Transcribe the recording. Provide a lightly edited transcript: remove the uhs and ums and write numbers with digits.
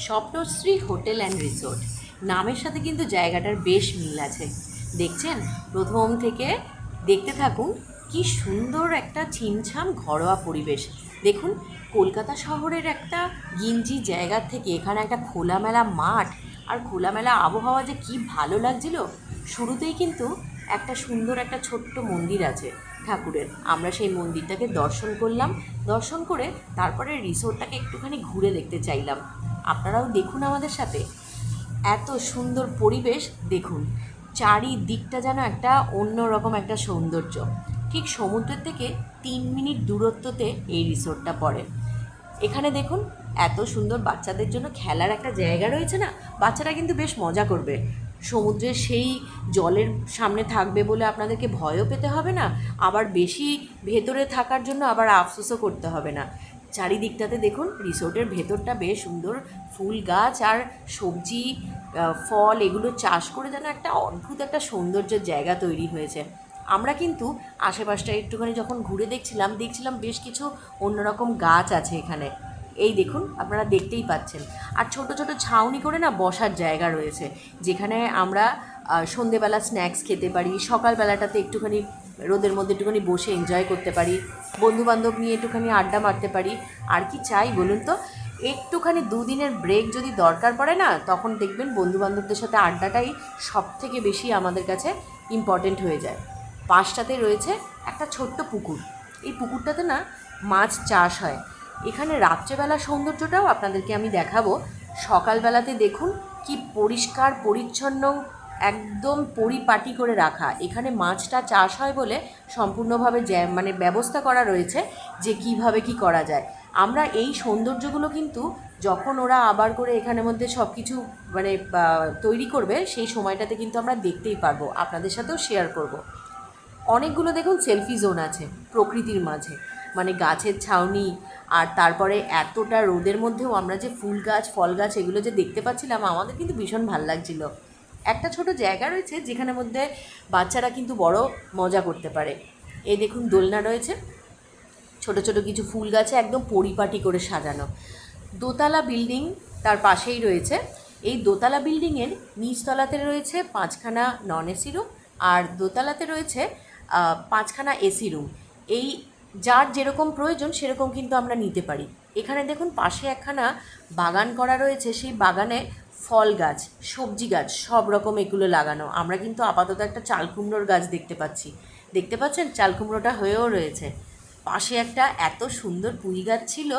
স্বপ্নশ্রী hotel and resort নামের সাথে কিন্তু জায়গাটার বেশ মিল আছে। দেখছেন, প্রথম থেকে দেখতে থাকুন। কি সুন্দর একটা ছিমছাম ঘরোয়া পরিবেশ। দেখুন, কলকাতা শহরের একটা গিঞ্জি জায়গার থেকে এখানে একটা খোলামেলা মাঠ আর খোলামেলা আবহাওয়া যে কি ভালো লাগছিল। শুরুতেই কিন্তু একটা সুন্দর একটা ছোট্ট মন্দির আছে ঠাকুরের। আমরা সেই মন্দিরটাকে দর্শন করলাম। দর্শন করে তারপরে রিসোর্টটাকে একটুখানি ঘুরে দেখতে চাইলাম। আপনারাও দেখুন আমাদের সাথে। এত সুন্দর পরিবেশ, দেখুন চারিদিকটা যেন একটা অন্যরকম একটা সৌন্দর্য। ঠিক সমুদ্রের থেকে 3 মিনিট দূরত্বতে এই রিসোর্টটা পড়ে। এখানে দেখুন, এত সুন্দর বাচ্চাদের জন্য খেলার একটা জায়গা রয়েছে না। বাচ্চারা কিন্তু বেশ মজা করবে। সমুদ্রের সেই জলের সামনে থাকবে বলে আপনাদেরকে ভয়ও পেতে হবে না, আবার বেশি ভেতরে থাকার জন্য আবার আফসোসও করতে হবে না। চারিদিকটাতে দেখুন, রিসোর্টের ভেতরটা বেশ সুন্দর ফুল গাছ আর সবজি, ফল এগুলো চাষ করে যেন একটা অদ্ভুত একটা সৌন্দর্যের জায়গা তৈরি হয়েছে। আমরা কিন্তু আশেপাশটা একটুখানি যখন ঘুরে দেখছিলাম বেশ কিছু অন্যরকম গাছ আছে এখানে। এই দেখুন, আপনারা দেখতেই পাচ্ছেন। আর ছোট ছোট ছাউনি করে না বসার জায়গা রয়েছে, যেখানে আমরা সন্ধেবেলা স্ন্যাক্স খেতে পারি, সকালবেলাটাতে একটুখানি রোদের মধ্যে একটুখানি বসে এনজয় করতে পারি, বন্ধুবান্ধব নিয়ে একটুখানি আড্ডা মারতে পারি। আর কি চাই বলুন তো? একটুখানি 2 দিনের ব্রেক যদি দরকার পড়ে না, তখন দেখবেন বন্ধুবান্ধবদের সাথে আড্ডাটাই সব থেকে বেশি আমাদের কাছে ইম্পর্টেন্ট হয়ে যায়। পাশটাতে রয়েছে একটা ছোট্ট পুকুর। এই পুকুরটাতে না মাছ চাষ হয়। এখানে রাত্রেবেলা সৌন্দর্যটাও আপনাদেরকে আমি দেখাবো। সকালবেলাতে দেখুন কি পরিষ্কার পরিচ্ছন্ন, একদম পরিপাটি করে রাখা। এখানে মাছটা চাষ হয় বলে সম্পূর্ণভাবে মানে ব্যবস্থা করা রয়েছে যে কিভাবে কি করা যায়। আমরা এই সৌন্দর্যগুলো কিন্তু যখন ওরা আবার করে এখানের মধ্যে সব কিছু মানে তৈরি করবে, সেই সময়টাতে কিন্তু আমরা দেখতেই পারবো, আপনাদের সাথেও শেয়ার করব। অনেকগুলো দেখুন সেলফি জোন আছে প্রকৃতির মাঝে, মানে গাছের ছাউনি। আর তারপরে এতটা রোদের মধ্যেও আমরা যে ফুল গাছ ফল গাছ এগুলো যে দেখতে পাচ্ছিলাম, আমাদের কিন্তু ভীষণ ভালো লাগছিল। একটা ছোট জায়গা রয়েছে যেখানের মধ্যে বাচ্চারা কিন্তু বড় মজা করতে পারে। এই দেখুন, দোলনা রয়েছে, ছোট ছোট কিছু ফুল গাছে একদম পরিপাটি করে সাজানো। দোতলা বিল্ডিং তার পাশেই রয়েছে। এই দোতলা বিল্ডিংয়ের নিচতলাতে রয়েছে 5খানা নন এসি রুম, আর দোতলাতে রয়েছে 5খানা এসি রুম। এই যার যেরকম প্রয়োজন সেরকম কিন্তু আমরা নিতে পারি। এখানে দেখুন পাশে একখানা বাগান করা রয়েছে, সেই বাগানে ফল গাছ, সবজি গাছ সব রকম এগুলো লাগানো। আমরা কিন্তু আপাতত একটা চাল কুমড়োর গাছ দেখতে পাচ্ছি। দেখতে পাচ্ছেন, চাল কুমড়োটা হয়েও রয়েছে। পাশে একটা এত সুন্দর পুঁই গাছ ছিল,